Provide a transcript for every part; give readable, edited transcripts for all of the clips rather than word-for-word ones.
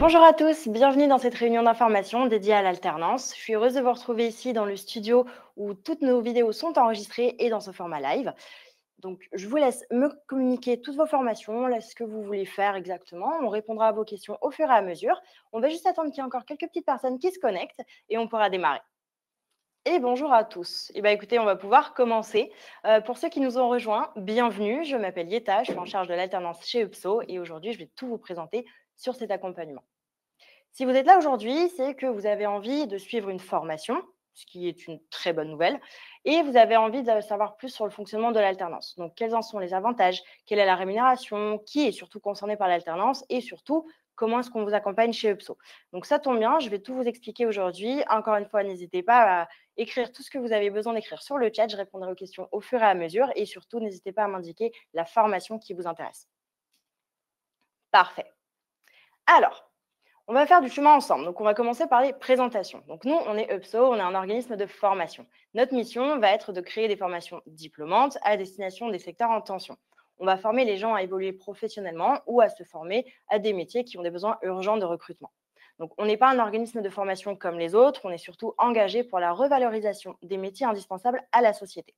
Bonjour à tous, bienvenue dans cette réunion d'information dédiée à l'alternance. Je suis heureuse de vous retrouver ici dans le studio où toutes nos vidéos sont enregistrées et dans ce format live. Donc, je vous laisse me communiquer toutes vos formations, là, ce que vous voulez faire exactement. On répondra à vos questions au fur et à mesure. On va juste attendre qu'il y ait encore quelques petites personnes qui se connectent et on pourra démarrer. Et bonjour à tous. Eh bien, écoutez, on va pouvoir commencer. Pour ceux qui nous ont rejoints, bienvenue. Je m'appelle Yeta, je suis en charge de l'alternance chez UPSO et aujourd'hui, je vais tout vous présenter sur cet accompagnement. Si vous êtes là aujourd'hui, c'est que vous avez envie de suivre une formation, ce qui est une très bonne nouvelle, et vous avez envie de savoir plus sur le fonctionnement de l'alternance. Donc, quels en sont les avantages, quelle est la rémunération, qui est surtout concerné par l'alternance, et surtout, comment est-ce qu'on vous accompagne chez UPSO. Donc, ça tombe bien, je vais tout vous expliquer aujourd'hui. Encore une fois, n'hésitez pas à écrire tout ce que vous avez besoin d'écrire sur le chat. Je répondrai aux questions au fur et à mesure, et surtout, n'hésitez pas à m'indiquer la formation qui vous intéresse. Parfait. Alors, on va faire du chemin ensemble. Donc, on va commencer par les présentations. Donc, nous, on est UPSO, on est un organisme de formation. Notre mission va être de créer des formations diplômantes à destination des secteurs en tension. On va former les gens à évoluer professionnellement ou à se former à des métiers qui ont des besoins urgents de recrutement. Donc, on n'est pas un organisme de formation comme les autres, on est surtout engagé pour la revalorisation des métiers indispensables à la société.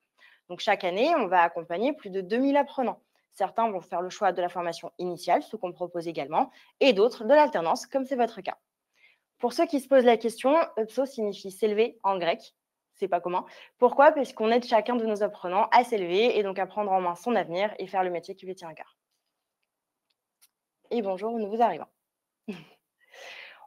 Donc, chaque année, on va accompagner plus de 2000 apprenants. Certains vont faire le choix de la formation initiale, ce qu'on propose également, et d'autres de l'alternance, comme c'est votre cas. Pour ceux qui se posent la question, UPSO signifie s'élever en grec. C'est pas commun. Pourquoi? Parce qu'on aide chacun de nos apprenants à s'élever et donc à prendre en main son avenir et faire le métier qui lui tient à cœur. Et bonjour, nous vous arrivons.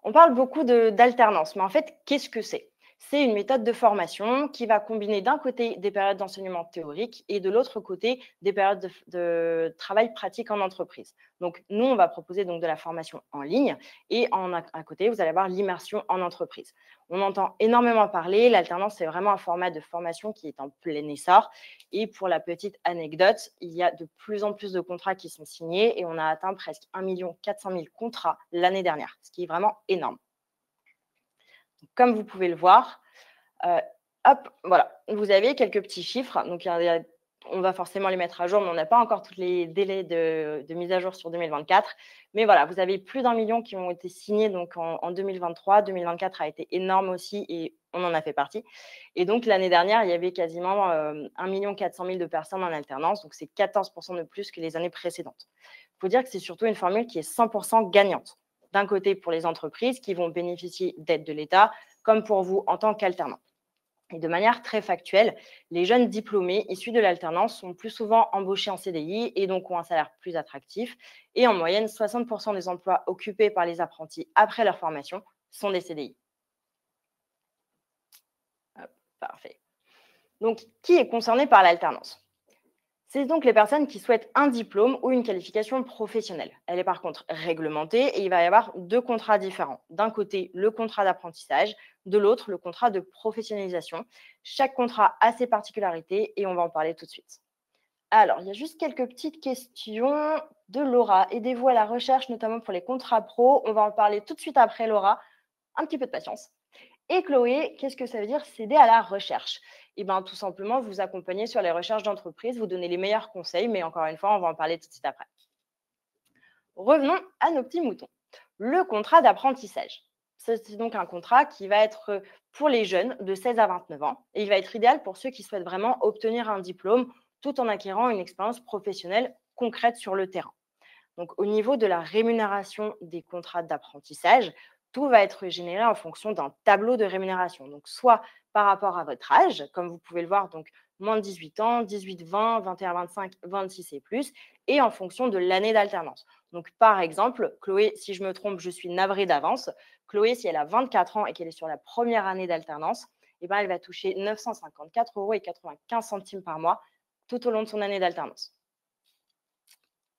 On parle beaucoup d'alternance, mais en fait, qu'est-ce que c'est? C'est une méthode de formation qui va combiner d'un côté des périodes d'enseignement théorique et de l'autre côté des périodes de travail pratique en entreprise. Donc, nous, on va proposer donc de la formation en ligne et à côté, vous allez avoir l'immersion en entreprise. On entend énormément parler. L'alternance, c'est vraiment un format de formation qui est en plein essor. Et pour la petite anecdote, il y a de plus en plus de contrats qui sont signés et on a atteint presque 1 400 000 contrats l'année dernière, ce qui est vraiment énorme. Donc, comme vous pouvez le voir, euh, hop, voilà, vous avez quelques petits chiffres. Donc, on va forcément les mettre à jour, mais on n'a pas encore tous les délais de mise à jour sur 2024. Mais voilà, vous avez plus d'1 million qui ont été signés donc en 2023. 2024 a été énorme aussi et on en a fait partie. Et donc, l'année dernière, il y avait quasiment 1 400 000 de personnes en alternance. Donc, c'est 14% de plus que les années précédentes. Il faut dire que c'est surtout une formule qui est 100% gagnante. D'un côté, pour les entreprises qui vont bénéficier d'aides de l'État, comme pour vous en tant qu'alternant. Et de manière très factuelle, les jeunes diplômés issus de l'alternance sont plus souvent embauchés en CDI et donc ont un salaire plus attractif. Et en moyenne, 60% des emplois occupés par les apprentis après leur formation sont des CDI. Hop, parfait. Donc, qui est concerné par l'alternance? C'est donc les personnes qui souhaitent un diplôme ou une qualification professionnelle. Elle est par contre réglementée et il va y avoir deux contrats différents. D'un côté, le contrat d'apprentissage, de l'autre, le contrat de professionnalisation. Chaque contrat a ses particularités et on va en parler tout de suite. Alors, il y a juste quelques petites questions de Laura. Aidez-vous à la recherche, notamment pour les contrats pro. On va en parler tout de suite après, Laura. Un petit peu de patience. Et Chloé, qu'est-ce que ça veut dire s'aider à la recherche? Eh bien, tout simplement, vous accompagner sur les recherches d'entreprise, vous donner les meilleurs conseils, mais encore une fois, on va en parler tout de suite après. Revenons à nos petits moutons. Le contrat d'apprentissage. C'est donc un contrat qui va être pour les jeunes de 16 à 29 ans et il va être idéal pour ceux qui souhaitent vraiment obtenir un diplôme tout en acquérant une expérience professionnelle concrète sur le terrain. Donc, au niveau de la rémunération des contrats d'apprentissage, tout va être généré en fonction d'un tableau de rémunération. Donc, soit par rapport à votre âge, comme vous pouvez le voir, donc moins de 18 ans, 18, 20, 21, 25, 26 et plus, et en fonction de l'année d'alternance. Donc, par exemple, Chloé, si je me trompe, je suis navrée d'avance. Chloé, si elle a 24 ans et qu'elle est sur la première année d'alternance, eh ben, elle va toucher 954,95 € par mois tout au long de son année d'alternance.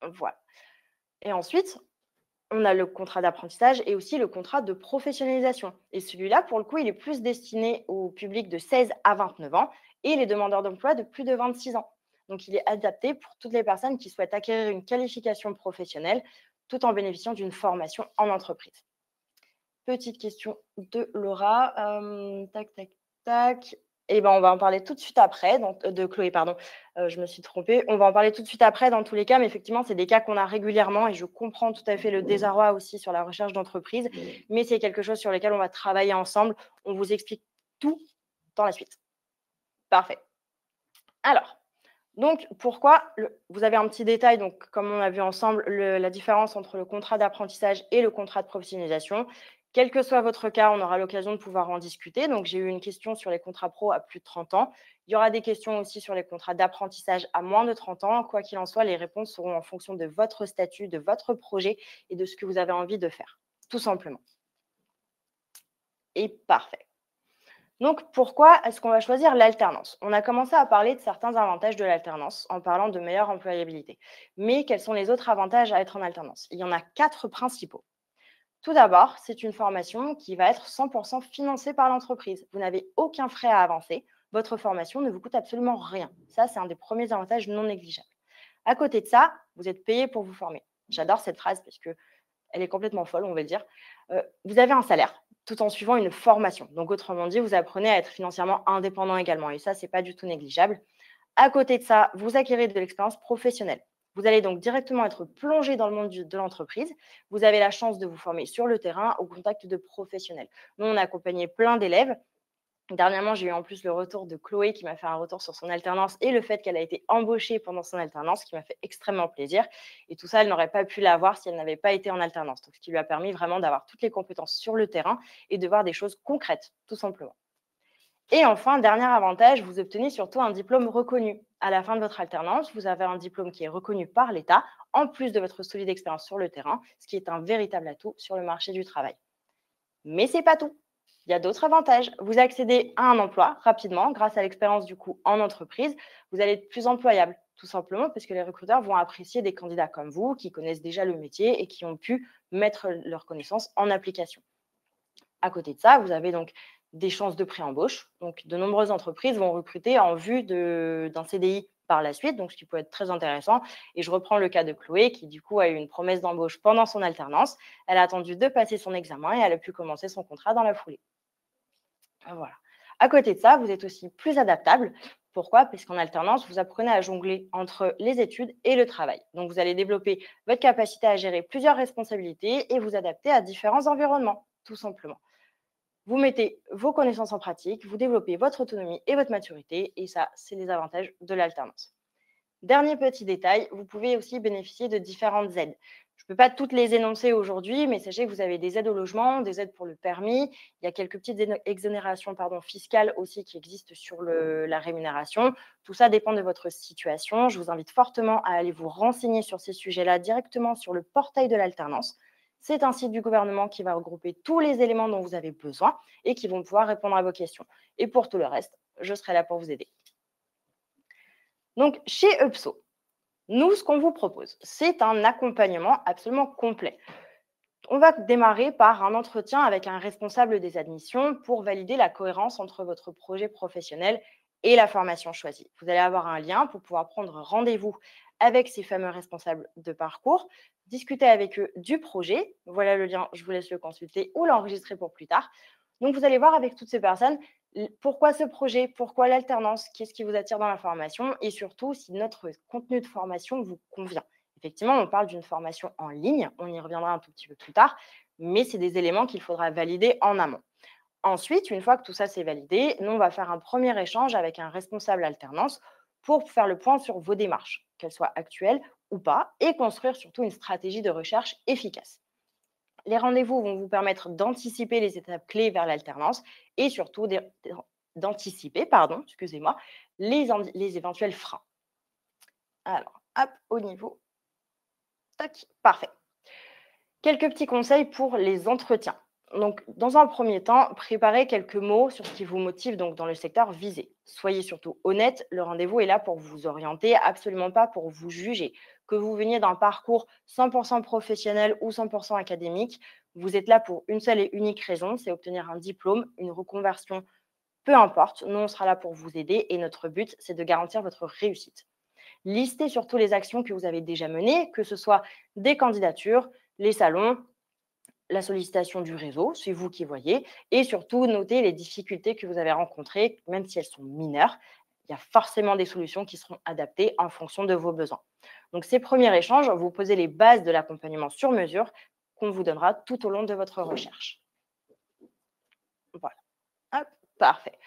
Voilà. Et ensuite, on a le contrat d'apprentissage et aussi le contrat de professionnalisation. Et celui-là, pour le coup, il est plus destiné au public de 16 à 29 ans et les demandeurs d'emploi de plus de 26 ans. Donc, il est adapté pour toutes les personnes qui souhaitent acquérir une qualification professionnelle tout en bénéficiant d'une formation en entreprise. Petite question de Laura. Tac, tac, tac. Eh ben, on va en parler tout de suite après, donc de Chloé, pardon, je me suis trompée. On va en parler tout de suite après dans tous les cas, mais effectivement, c'est des cas qu'on a régulièrement et je comprends tout à fait le désarroi aussi sur la recherche d'entreprise, mais c'est quelque chose sur lequel on va travailler ensemble. On vous explique tout dans la suite. Parfait. Alors, donc pourquoi vous avez un petit détail, donc comme on a vu ensemble, la différence entre le contrat d'apprentissage et le contrat de professionnalisation. Quel que soit votre cas, on aura l'occasion de pouvoir en discuter. Donc, j'ai eu une question sur les contrats pro à plus de 30 ans. Il y aura des questions aussi sur les contrats d'apprentissage à moins de 30 ans. Quoi qu'il en soit, les réponses seront en fonction de votre statut, de votre projet et de ce que vous avez envie de faire, tout simplement. Et parfait. Donc, pourquoi est-ce qu'on va choisir l'alternance? On a commencé à parler de certains avantages de l'alternance en parlant de meilleure employabilité. Mais quels sont les autres avantages à être en alternance? Il y en a 4 principaux. Tout d'abord, c'est une formation qui va être 100% financée par l'entreprise. Vous n'avez aucun frais à avancer. Votre formation ne vous coûte absolument rien. Ça, c'est un des premiers avantages non négligeables. À côté de ça, vous êtes payé pour vous former. J'adore cette phrase parce que elle est complètement folle, on va le dire. Vous avez un salaire tout en suivant une formation. Donc, autrement dit, vous apprenez à être financièrement indépendant également. Et ça, ce n'est pas du tout négligeable. À côté de ça, vous acquérez de l'expérience professionnelle. Vous allez donc directement être plongé dans le monde de l'entreprise. Vous avez la chance de vous former sur le terrain au contact de professionnels. Nous, on a accompagné plein d'élèves. Dernièrement, j'ai eu en plus le retour de Chloé qui m'a fait un retour sur son alternance et le fait qu'elle a été embauchée pendant son alternance, qui m'a fait extrêmement plaisir. Et tout ça, elle n'aurait pas pu l'avoir si elle n'avait pas été en alternance. Donc, ce qui lui a permis vraiment d'avoir toutes les compétences sur le terrain et de voir des choses concrètes, tout simplement. Et enfin, dernier avantage, vous obtenez surtout un diplôme reconnu. À la fin de votre alternance, vous avez un diplôme qui est reconnu par l'État, en plus de votre solide expérience sur le terrain, ce qui est un véritable atout sur le marché du travail. Mais ce n'est pas tout. Il y a d'autres avantages. Vous accédez à un emploi rapidement grâce à l'expérience du coup en entreprise. Vous allez être plus employable, tout simplement parce que les recruteurs vont apprécier des candidats comme vous qui connaissent déjà le métier et qui ont pu mettre leurs connaissances en application. À côté de ça, vous avez donc des chances de pré-embauche. Donc, de nombreuses entreprises vont recruter en vue d'un CDI par la suite, donc ce qui peut être très intéressant. Et je reprends le cas de Chloé, qui du coup a eu une promesse d'embauche pendant son alternance. Elle a attendu de passer son examen et elle a pu commencer son contrat dans la foulée. Voilà. À côté de ça, vous êtes aussi plus adaptable. Pourquoi? Parce qu'en alternance, vous apprenez à jongler entre les études et le travail. Donc, vous allez développer votre capacité à gérer plusieurs responsabilités et vous adapter à différents environnements, tout simplement. Vous mettez vos connaissances en pratique, vous développez votre autonomie et votre maturité, et ça, c'est les avantages de l'alternance. Dernier petit détail, vous pouvez aussi bénéficier de différentes aides. Je ne peux pas toutes les énoncer aujourd'hui, mais sachez que vous avez des aides au logement, des aides pour le permis, il y a quelques petites exonérations fiscales aussi qui existent sur la rémunération. Tout ça dépend de votre situation. Je vous invite fortement à aller vous renseigner sur ces sujets-là directement sur le portail de l'alternance. C'est un site du gouvernement qui va regrouper tous les éléments dont vous avez besoin et qui vont pouvoir répondre à vos questions. Et pour tout le reste, je serai là pour vous aider. Donc, chez UPSO, nous, ce qu'on vous propose, c'est un accompagnement absolument complet. On va démarrer par un entretien avec un responsable des admissions pour valider la cohérence entre votre projet professionnel et la formation choisie. Vous allez avoir un lien pour pouvoir prendre rendez-vous avec ces fameux responsables de parcours, discuter avec eux du projet. Voilà le lien, je vous laisse le consulter ou l'enregistrer pour plus tard. Donc, vous allez voir avec toutes ces personnes pourquoi ce projet, pourquoi l'alternance, qu'est-ce qui vous attire dans la formation et surtout si notre contenu de formation vous convient. Effectivement, on parle d'une formation en ligne, on y reviendra un tout petit peu plus tard, mais c'est des éléments qu'il faudra valider en amont. Ensuite, une fois que tout ça c'est validé, nous, on va faire un premier échange avec un responsable alternance pour faire le point sur vos démarches, qu'elles soient actuelles ou pas, et construire surtout une stratégie de recherche efficace. Les rendez-vous vont vous permettre d'anticiper les étapes clés vers l'alternance et surtout d'anticiper, excusez-moi, les éventuels freins. Alors, hop, au niveau. Tac, parfait. Quelques petits conseils pour les entretiens. Donc, dans un premier temps, préparez quelques mots sur ce qui vous motive donc, dans le secteur visé. Soyez surtout honnête, le rendez-vous est là pour vous orienter, absolument pas pour vous juger. Que vous veniez d'un parcours 100% professionnel ou 100% académique, vous êtes là pour une seule et unique raison, c'est obtenir un diplôme, une reconversion, peu importe. Nous, on sera là pour vous aider et notre but, c'est de garantir votre réussite. Listez surtout les actions que vous avez déjà menées, que ce soit des candidatures, les salons, la sollicitation du réseau, c'est vous qui voyez, et surtout noter les difficultés que vous avez rencontrées, même si elles sont mineures. Il y a forcément des solutions qui seront adaptées en fonction de vos besoins. Donc, ces premiers échanges, vous posez les bases de l'accompagnement sur mesure qu'on vous donnera tout au long de votre recherche. Voilà. Hop, parfait.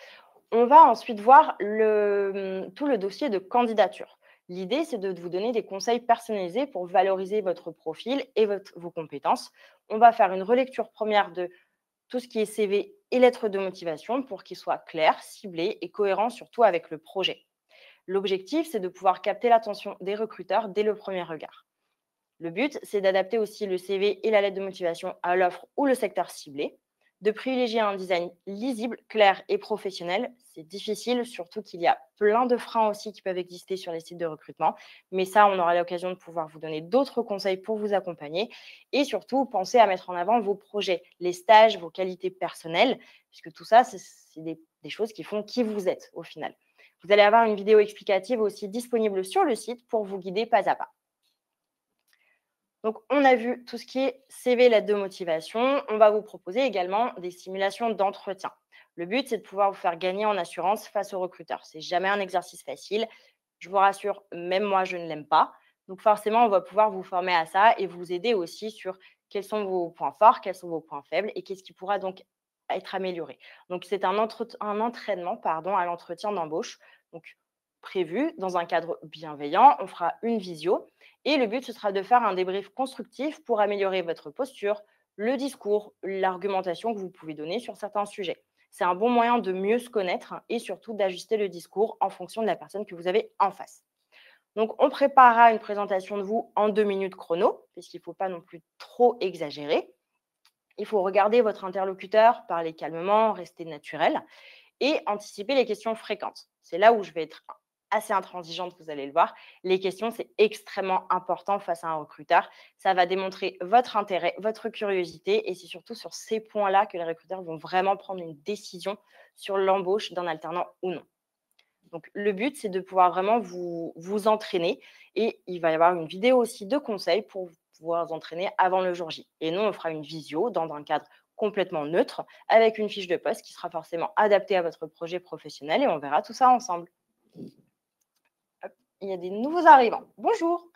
On va ensuite voir tout le dossier de candidature. L'idée, c'est de vous donner des conseils personnalisés pour valoriser votre profil et vos compétences. On va faire une relecture première de tout ce qui est CV et lettres de motivation pour qu'ils soient clairs, ciblés et cohérents surtout avec le projet. L'objectif, c'est de pouvoir capter l'attention des recruteurs dès le premier regard. Le but, c'est d'adapter aussi le CV et la lettre de motivation à l'offre ou le secteur ciblé, de privilégier un design lisible, clair et professionnel. C'est difficile, surtout qu'il y a plein de freins aussi qui peuvent exister sur les sites de recrutement. Mais ça, on aura l'occasion de pouvoir vous donner d'autres conseils pour vous accompagner. Et surtout, pensez à mettre en avant vos projets, les stages, vos qualités personnelles, puisque tout ça, c'est des choses qui font qui vous êtes au final. Vous allez avoir une vidéo explicative aussi disponible sur le site pour vous guider pas à pas. Donc, on a vu tout ce qui est CV, lettre de motivation. On va vous proposer également des simulations d'entretien. Le but, c'est de pouvoir vous faire gagner en assurance face aux recruteurs. C'est jamais un exercice facile. Je vous rassure, même moi, je ne l'aime pas. Donc, forcément, on va pouvoir vous former à ça et vous aider aussi sur quels sont vos points forts, quels sont vos points faibles et qu'est-ce qui pourra donc être amélioré. Donc, c'est un entraînement à l'entretien d'embauche. Donc, prévu dans un cadre bienveillant. On fera une visio et le but, ce sera de faire un débrief constructif pour améliorer votre posture, le discours, l'argumentation que vous pouvez donner sur certains sujets. C'est un bon moyen de mieux se connaître et surtout d'ajuster le discours en fonction de la personne que vous avez en face. Donc, on préparera une présentation de vous en 2 minutes chrono, puisqu'il ne faut pas non plus trop exagérer. Il faut regarder votre interlocuteur, parler calmement, rester naturel et anticiper les questions fréquentes. C'est là où je vais être assez intransigeante, vous allez le voir. Les questions, c'est extrêmement important face à un recruteur. Ça va démontrer votre intérêt, votre curiosité et c'est surtout sur ces points-là que les recruteurs vont vraiment prendre une décision sur l'embauche d'un alternant ou non. Donc, le but, c'est de pouvoir vraiment vous entraîner et il va y avoir une vidéo aussi de conseils pour pouvoir vous entraîner avant le jour J. Et nous, on fera une visio dans un cadre complètement neutre avec une fiche de poste qui sera forcément adaptée à votre projet professionnel et on verra tout ça ensemble. Hop, il y a des nouveaux arrivants. Bonjour.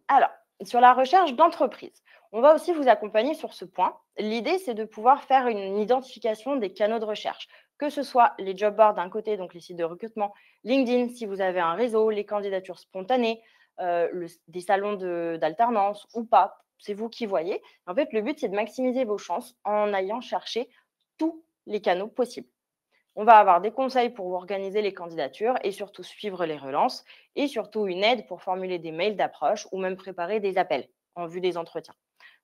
Alors, sur la recherche d'entreprise, on va aussi vous accompagner sur ce point. L'idée, c'est de pouvoir faire une identification des canaux de recherche, que ce soit les job boards d'un côté, donc les sites de recrutement, LinkedIn si vous avez un réseau, les candidatures spontanées, des salons d'alternance ou pas. C'est vous qui voyez. En fait, le but, c'est de maximiser vos chances en allant chercher tous les canaux possibles. On va avoir des conseils pour vous organiser les candidatures et surtout suivre les relances et surtout une aide pour formuler des mails d'approche ou même préparer des appels en vue des entretiens.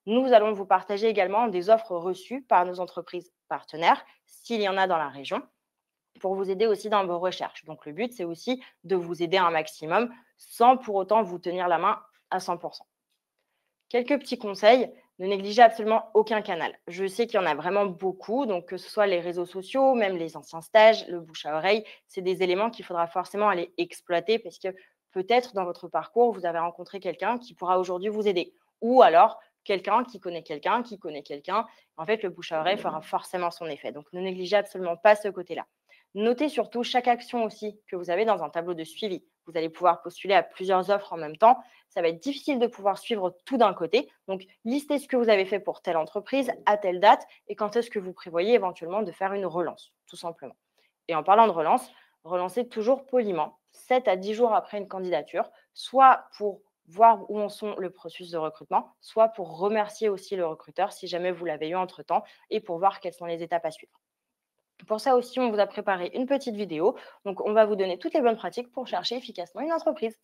Nous allons vous partager également des offres reçues par nos entreprises partenaires, s'il y en a dans la région, pour vous aider aussi dans vos recherches. Donc le but, c'est aussi de vous aider un maximum sans pour autant vous tenir la main à 100%. Quelques petits conseils, ne négligez absolument aucun canal. Je sais qu'il y en a vraiment beaucoup, donc que ce soit les réseaux sociaux, même les anciens stages, le bouche à oreille, c'est des éléments qu'il faudra forcément aller exploiter parce que peut-être dans votre parcours, vous avez rencontré quelqu'un qui pourra aujourd'hui vous aider. Ou alors quelqu'un qui connaît quelqu'un qui connaît quelqu'un. En fait, le bouche à oreille fera forcément son effet. Donc ne négligez absolument pas ce côté-là. Notez surtout chaque action aussi que vous avez dans un tableau de suivi. Vous allez pouvoir postuler à plusieurs offres en même temps. Ça va être difficile de pouvoir suivre tout d'un côté. Donc, listez ce que vous avez fait pour telle entreprise, à telle date, et quand est-ce que vous prévoyez éventuellement de faire une relance, tout simplement. Et en parlant de relance, relancez toujours poliment, 7 à 10 jours après une candidature, soit pour voir où en sont le processus de recrutement, soit pour remercier aussi le recruteur si jamais vous l'avez eu entre-temps et pour voir quelles sont les étapes à suivre. Pour ça aussi, on vous a préparé une petite vidéo. Donc, on va vous donner toutes les bonnes pratiques pour chercher efficacement une entreprise.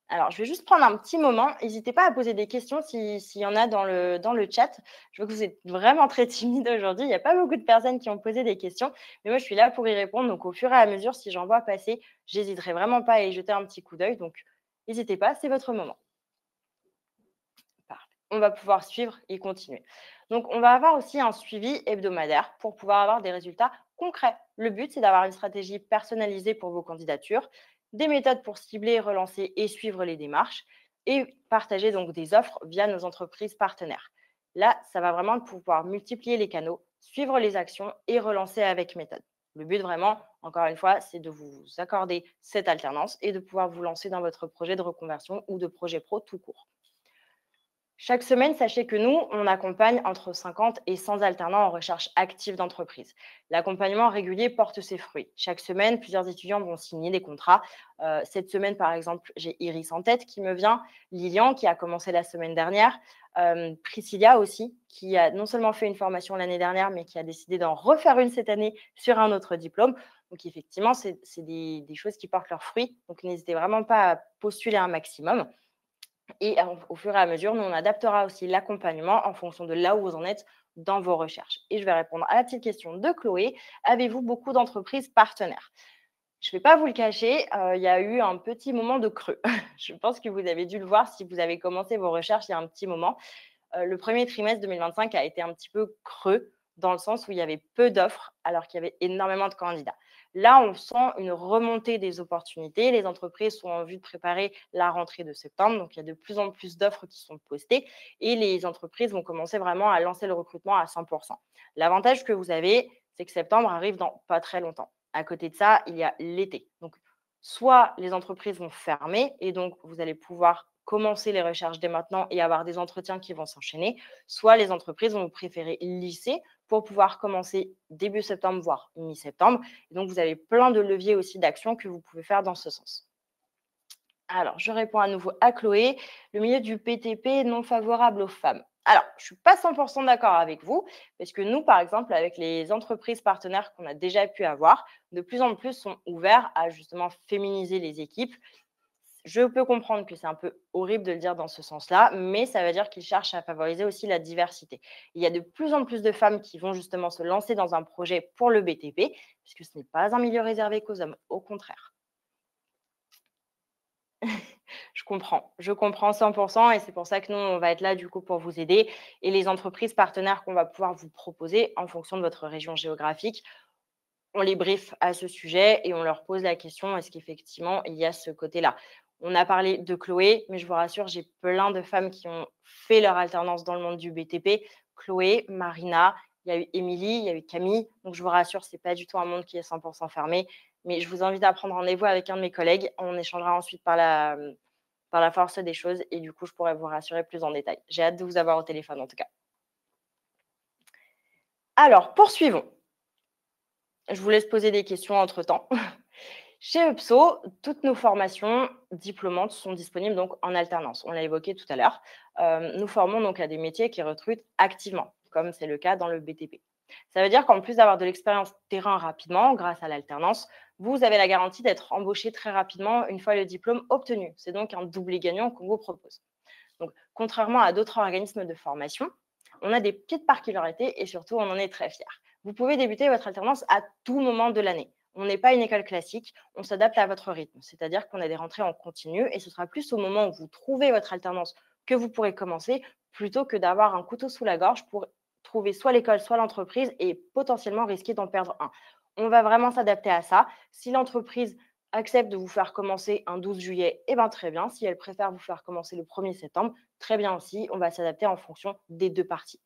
Alors, je vais juste prendre un petit moment. N'hésitez pas à poser des questions s'il y en a dans le chat. Je vois que vous êtes vraiment très timide aujourd'hui. Il n'y a pas beaucoup de personnes qui ont posé des questions, mais moi, je suis là pour y répondre. Donc, au fur et à mesure, si j'en vois passer, j'hésiterai vraiment pas à y jeter un petit coup d'œil. Donc, n'hésitez pas, c'est votre moment. Parfait. On va pouvoir suivre et continuer. Donc, on va avoir aussi un suivi hebdomadaire pour pouvoir avoir des résultats concrets. Le but, c'est d'avoir une stratégie personnalisée pour vos candidatures, des méthodes pour cibler, relancer et suivre les démarches, et partager donc des offres via nos entreprises partenaires. Là, ça va vraiment pouvoir multiplier les canaux, suivre les actions et relancer avec méthode. Le but vraiment, encore une fois, c'est de vous accorder cette alternance et de pouvoir vous lancer dans votre projet de reconversion ou de projet pro tout court. Chaque semaine, sachez que nous, on accompagne entre 50 et 100 alternants en recherche active d'entreprise. L'accompagnement régulier porte ses fruits. Chaque semaine, plusieurs étudiants vont signer des contrats. Cette semaine, par exemple, j'ai Iris en tête qui me vient, Lilian qui a commencé la semaine dernière, Priscilla aussi, qui a non seulement fait une formation l'année dernière, mais qui a décidé d'en refaire une cette année sur un autre diplôme. Donc effectivement, c'est des choses qui portent leurs fruits. Donc n'hésitez vraiment pas à postuler un maximum. Et au fur et à mesure, nous, on adaptera aussi l'accompagnement en fonction de là où vous en êtes dans vos recherches. Et je vais répondre à la petite question de Chloé. Avez-vous beaucoup d'entreprises partenaires? Je ne vais pas vous le cacher, il y a eu un petit moment de creux. Je pense que vous avez dû le voir si vous avez commencé vos recherches il y a un petit moment. Le premier trimestre 2025 a été un petit peu creux dans le sens où il y avait peu d'offres alors qu'il y avait énormément de candidats. Là, on sent une remontée des opportunités. Les entreprises sont en vue de préparer la rentrée de septembre. Donc, il y a de plus en plus d'offres qui sont postées et les entreprises vont commencer vraiment à lancer le recrutement à 100%. L'avantage que vous avez, c'est que septembre arrive dans pas très longtemps. À côté de ça, il y a l'été. Donc, soit les entreprises vont fermer et donc vous allez pouvoir commencer les recherches dès maintenant et avoir des entretiens qui vont s'enchaîner, soit les entreprises vont préférer lisser pour pouvoir commencer début septembre, voire mi-septembre. Et donc, vous avez plein de leviers aussi d'action que vous pouvez faire dans ce sens. Alors, je réponds à nouveau à Chloé. Le milieu du PTP non favorable aux femmes. Alors, je ne suis pas 100% d'accord avec vous, parce que nous, par exemple, avec les entreprises partenaires qu'on a déjà pu avoir, de plus en plus sont ouverts à justement féminiser les équipes. Je peux comprendre que c'est un peu horrible de le dire dans ce sens-là, mais ça veut dire qu'ils cherchent à favoriser aussi la diversité. Il y a de plus en plus de femmes qui vont justement se lancer dans un projet pour le BTP, puisque ce n'est pas un milieu réservé qu'aux hommes, au contraire. Je comprends 100% et c'est pour ça que nous, on va être là du coup pour vous aider et les entreprises partenaires qu'on va pouvoir vous proposer en fonction de votre région géographique, on les briefe à ce sujet et on leur pose la question, est-ce qu'effectivement il y a ce côté-là? On a parlé de Chloé, mais je vous rassure, j'ai plein de femmes qui ont fait leur alternance dans le monde du BTP. Chloé, Marina, il y a eu Émilie, il y a eu Camille. Donc je vous rassure, ce n'est pas du tout un monde qui est 100% fermé. Mais je vous invite à prendre rendez-vous avec un de mes collègues. On échangera ensuite par la force des choses et du coup, je pourrai vous rassurer plus en détail. J'ai hâte de vous avoir au téléphone en tout cas. Alors, poursuivons. Je vous laisse poser des questions entre-temps. Chez UPSO, toutes nos formations diplômantes sont disponibles donc en alternance. On l'a évoqué tout à l'heure. Nous formons donc à des métiers qui recrutent activement, comme c'est le cas dans le BTP. Ça veut dire qu'en plus d'avoir de l'expérience terrain rapidement, grâce à l'alternance, vous avez la garantie d'être embauché très rapidement une fois le diplôme obtenu. C'est donc un doublé gagnant qu'on vous propose. Donc, contrairement à d'autres organismes de formation, on a des petites particularités et surtout, on en est très fiers. Vous pouvez débuter votre alternance à tout moment de l'année. On n'est pas une école classique, on s'adapte à votre rythme. C'est-à-dire qu'on a des rentrées en continu et ce sera plus au moment où vous trouvez votre alternance que vous pourrez commencer plutôt que d'avoir un couteau sous la gorge pour trouver soit l'école, soit l'entreprise et potentiellement risquer d'en perdre un. On va vraiment s'adapter à ça. Si l'entreprise accepte de vous faire commencer un 12 juillet, eh ben très bien. Si elle préfère vous faire commencer le 1er septembre, très bien aussi. On va s'adapter en fonction des deux parties.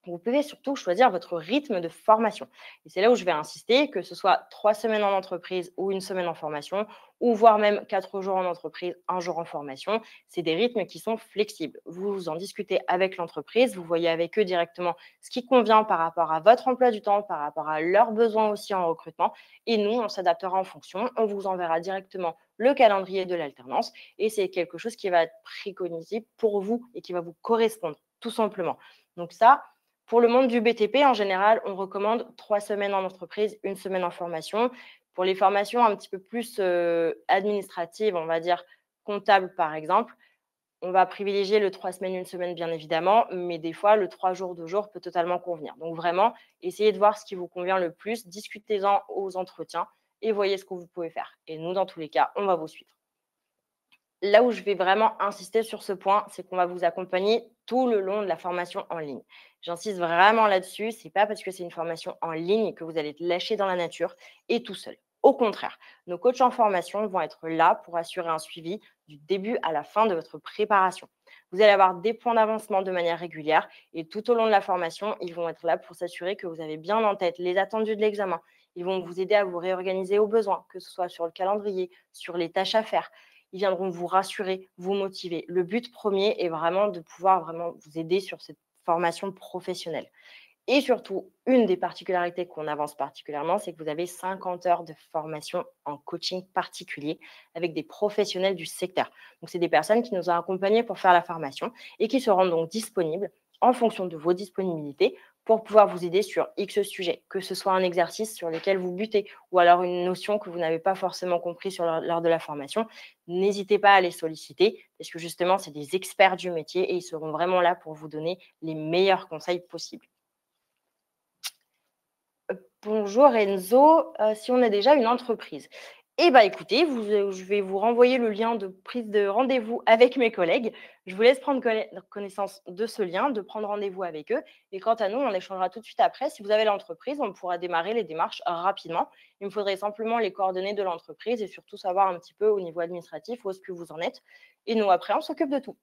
Vous pouvez surtout choisir votre rythme de formation. Et c'est là où je vais insister, que ce soit 3 semaines en entreprise ou une semaine en formation, ou voire même 4 jours en entreprise, un jour en formation. C'est des rythmes qui sont flexibles. Vous en discutez avec l'entreprise, vous voyez avec eux directement ce qui convient par rapport à votre emploi du temps, par rapport à leurs besoins aussi en recrutement. Et nous, on s'adaptera en fonction. On vous enverra directement le calendrier de l'alternance. Et c'est quelque chose qui va être préconisé pour vous et qui va vous correspondre, tout simplement. Donc ça, pour le monde du BTP, en général, on recommande 3 semaines en entreprise, une semaine en formation. Pour les formations un petit peu plus administratives, on va dire comptables par exemple, on va privilégier le 3 semaines, une semaine bien évidemment, mais des fois le 3 jours, 2 jours peut totalement convenir. Donc vraiment, essayez de voir ce qui vous convient le plus, discutez-en aux entretiens et voyez ce que vous pouvez faire. Et nous, dans tous les cas, on va vous suivre. Là où je vais vraiment insister sur ce point, c'est qu'on va vous accompagner tout le long de la formation en ligne. J'insiste vraiment là-dessus, c'est pas parce que c'est une formation en ligne que vous allez être lâché dans la nature et tout seul. Au contraire, nos coachs en formation vont être là pour assurer un suivi du début à la fin de votre préparation. Vous allez avoir des points d'avancement de manière régulière et tout au long de la formation, ils vont être là pour s'assurer que vous avez bien en tête les attendus de l'examen. Ils vont vous aider à vous réorganiser au besoin, que ce soit sur le calendrier, sur les tâches à faire. Ils viendront vous rassurer, vous motiver. Le but premier est vraiment de pouvoir vraiment vous aider sur cette formation professionnelle. Et surtout, une des particularités qu'on avance particulièrement, c'est que vous avez 50 heures de formation en coaching particulier avec des professionnels du secteur. Donc, c'est des personnes qui nous ont accompagnés pour faire la formation et qui se rendent donc disponibles en fonction de vos disponibilités pour pouvoir vous aider sur X sujet, que ce soit un exercice sur lequel vous butez ou alors une notion que vous n'avez pas forcément compris lors de la formation. N'hésitez pas à les solliciter parce que justement, c'est des experts du métier et ils seront vraiment là pour vous donner les meilleurs conseils possibles. Bonjour Enzo, si on a déjà une entreprise. Eh ben, écoutez, je vais vous renvoyer le lien de prise de rendez-vous avec mes collègues. Je vous laisse prendre connaissance de ce lien, de prendre rendez-vous avec eux et quant à nous, on échangera tout de suite après. Si vous avez l'entreprise, on pourra démarrer les démarches rapidement. Il me faudrait simplement les coordonnées de l'entreprise et surtout savoir un petit peu au niveau administratif où est-ce que vous en êtes et nous après on s'occupe de tout.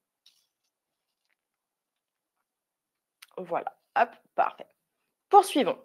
Voilà, hop, parfait. Poursuivons.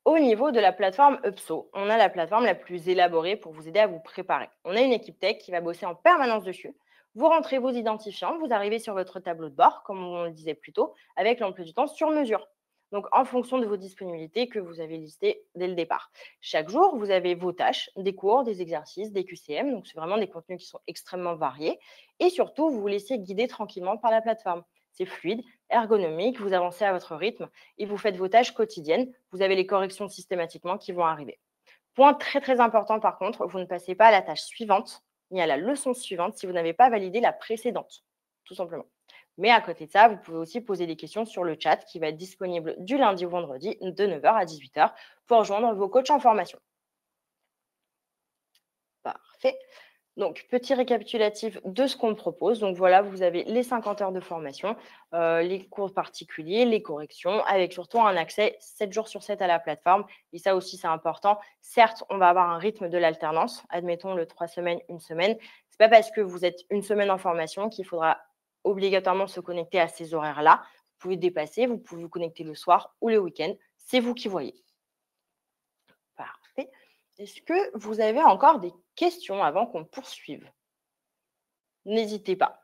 Au niveau de la plateforme Upso, on a la plateforme la plus élaborée pour vous aider à vous préparer. On a une équipe tech qui va bosser en permanence dessus. Vous rentrez vos identifiants, vous arrivez sur votre tableau de bord, comme on le disait plus tôt, avec l'emploi du temps sur mesure. Donc, en fonction de vos disponibilités que vous avez listées dès le départ. Chaque jour, vous avez vos tâches, des cours, des exercices, des QCM. Donc, c'est vraiment des contenus qui sont extrêmement variés. Et surtout, vous vous laissez guider tranquillement par la plateforme. C'est fluide, ergonomique, vous avancez à votre rythme et vous faites vos tâches quotidiennes, vous avez les corrections systématiquement qui vont arriver. Point très très important par contre, vous ne passez pas à la tâche suivante ni à la leçon suivante si vous n'avez pas validé la précédente, tout simplement. Mais à côté de ça, vous pouvez aussi poser des questions sur le chat qui va être disponible du lundi au vendredi de 9 h à 18 h pour rejoindre vos coachs en formation. Parfait. Donc, petit récapitulatif de ce qu'on propose. Donc, voilà, vous avez les 50 heures de formation, les cours particuliers, les corrections, avec surtout un accès 7 jours sur 7 à la plateforme. Et ça aussi, c'est important. Certes, on va avoir un rythme de l'alternance. Admettons le 3 semaines, une semaine. Ce n'est pas parce que vous êtes une semaine en formation qu'il faudra obligatoirement se connecter à ces horaires-là. Vous pouvez dépasser, vous pouvez vous connecter le soir ou le week-end. C'est vous qui voyez. Parfait. Est-ce que vous avez encore des questions avant qu'on poursuive? N'hésitez pas.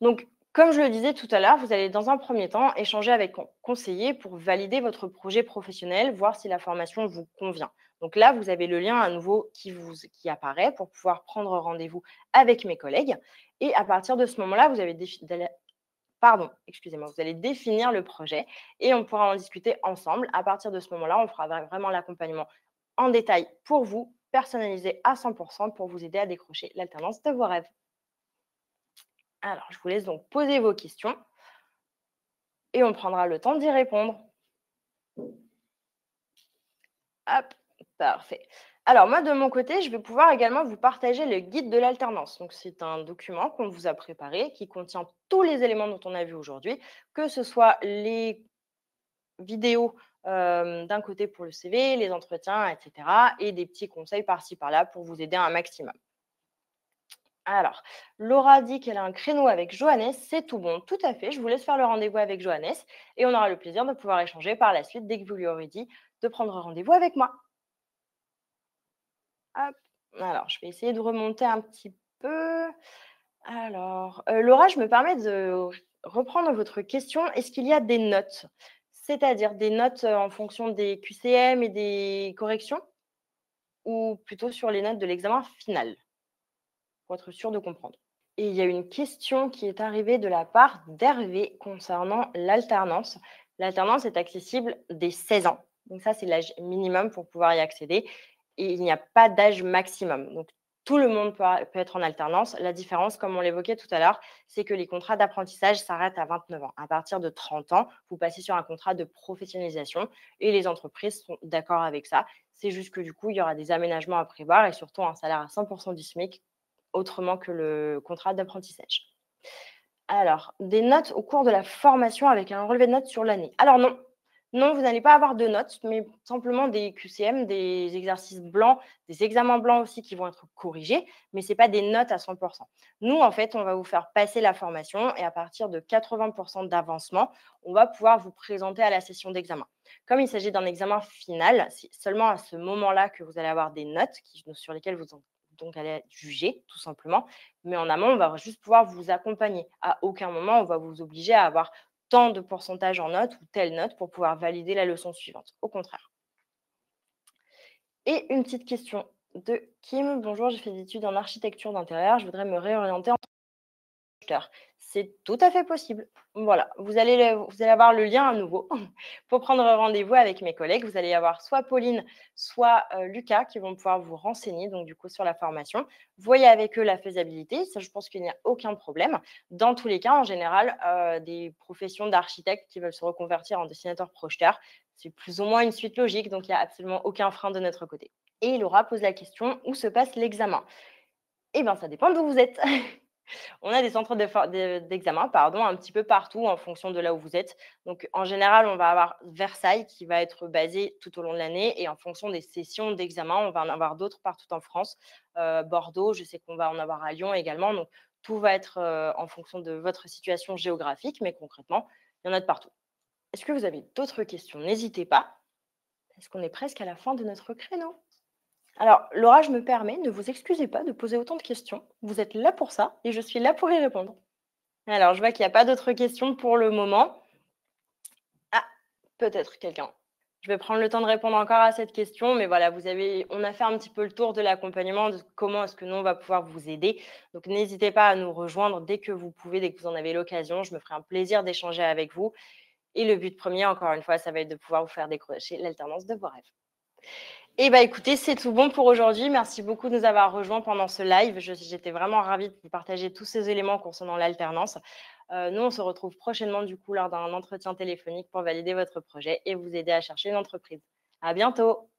Donc, comme je le disais tout à l'heure, vous allez dans un premier temps échanger avec un conseiller pour valider votre projet professionnel, voir si la formation vous convient. Donc là, vous avez le lien à nouveau qui apparaît pour pouvoir prendre rendez-vous avec mes collègues. Et à partir de ce moment-là, vous allez définir le projet et on pourra en discuter ensemble. À partir de ce moment-là, on fera vraiment l'accompagnement en détail pour vous, personnalisé à 100% pour vous aider à décrocher l'alternance de vos rêves. Alors, je vous laisse donc poser vos questions et on prendra le temps d'y répondre. Hop, parfait. Alors, moi, de mon côté, je vais pouvoir également vous partager le guide de l'alternance. Donc, c'est un document qu'on vous a préparé qui contient tous les éléments dont on a vu aujourd'hui, que ce soit les vidéos d'un côté pour le CV, les entretiens, etc. et des petits conseils par-ci par-là pour vous aider un maximum. Alors, Laura dit qu'elle a un créneau avec Johannes, c'est tout bon, tout à fait. Je vous laisse faire le rendez-vous avec Johannes et on aura le plaisir de pouvoir échanger par la suite dès que vous lui aurez dit de prendre rendez-vous avec moi. Hop. Alors, je vais essayer de remonter un petit peu. Alors, Laura, je me permets de reprendre votre question. Est-ce qu'il y a des notes? C'est-à-dire des notes en fonction des QCM et des corrections ou plutôt sur les notes de l'examen final? Pour être sûr de comprendre. Et il y a une question qui est arrivée de la part d'Hervé concernant l'alternance. L'alternance est accessible dès 16 ans. Donc ça, c'est l'âge minimum pour pouvoir y accéder. Et il n'y a pas d'âge maximum. Donc tout le monde peut être en alternance. La différence, comme on l'évoquait tout à l'heure, c'est que les contrats d'apprentissage s'arrêtent à 29 ans. À partir de 30 ans, vous passez sur un contrat de professionnalisation et les entreprises sont d'accord avec ça. C'est juste que du coup, il y aura des aménagements à prévoir et surtout un salaire à 100% du SMIC autrement que le contrat d'apprentissage. Alors, des notes au cours de la formation avec un relevé de notes sur l'année. Alors non, Non, vous n'allez pas avoir de notes, mais simplement des QCM, des exercices blancs, des examens blancs aussi qui vont être corrigés, mais ce n'est pas des notes à 100. Nous, en fait, on va vous faire passer la formation et à partir de 80 d'avancement, on va pouvoir vous présenter à la session d'examen. Comme il s'agit d'un examen final, c'est seulement à ce moment-là que vous allez avoir des notes sur lesquelles donc allez être jugé, tout simplement. Mais en amont, on va juste pouvoir vous accompagner. À aucun moment, on va vous obliger à avoir tant de pourcentage en notes ou telle note pour pouvoir valider la leçon suivante. Au contraire. Et une petite question de Kim. Bonjour, j'ai fait des études en architecture d'intérieur. Je voudrais me réorienter en acheteur. C'est tout à fait possible. Voilà, vous allez avoir le lien à nouveau pour prendre rendez-vous avec mes collègues. Vous allez avoir soit Pauline, soit Lucas qui vont pouvoir vous renseigner donc du coup sur la formation. Voyez avec eux la faisabilité. Ça, je pense qu'il n'y a aucun problème. Dans tous les cas, en général, des professions d'architectes qui veulent se reconvertir en dessinateur projeteur, c'est plus ou moins une suite logique, donc il n'y a absolument aucun frein de notre côté. Et Laura pose la question, où se passe l'examen? Eh bien, ça dépend d'où vous êtes. On a des centres d'examen, pardon, un petit peu partout en fonction de là où vous êtes. Donc, en général, on va avoir Versailles qui va être basé tout au long de l'année et en fonction des sessions d'examen, on va en avoir d'autres partout en France. Bordeaux, je sais qu'on va en avoir à Lyon également. Donc, tout va être en fonction de votre situation géographique, mais concrètement, il y en a de partout. Est-ce que vous avez d'autres questions? N'hésitez pas, parce qu'on est presque à la fin de notre créneau. Alors, Laura, je me permets, ne vous excusez pas de poser autant de questions. Vous êtes là pour ça et je suis là pour y répondre. Alors, je vois qu'il n'y a pas d'autres questions pour le moment. Ah, peut-être quelqu'un. Je vais prendre le temps de répondre encore à cette question, mais voilà, on a fait un petit peu le tour de l'accompagnement, de comment est-ce que nous, on va pouvoir vous aider. Donc, n'hésitez pas à nous rejoindre dès que vous pouvez, dès que vous en avez l'occasion. Je me ferai un plaisir d'échanger avec vous. Et le but premier, encore une fois, ça va être de pouvoir vous faire décrocher l'alternance de vos rêves. Eh bien, écoutez, c'est tout bon pour aujourd'hui. Merci beaucoup de nous avoir rejoints pendant ce live. J'étais vraiment ravie de vous partager tous ces éléments concernant l'alternance. Nous, on se retrouve prochainement du coup lors d'un entretien téléphonique pour valider votre projet et vous aider à chercher une entreprise. À bientôt.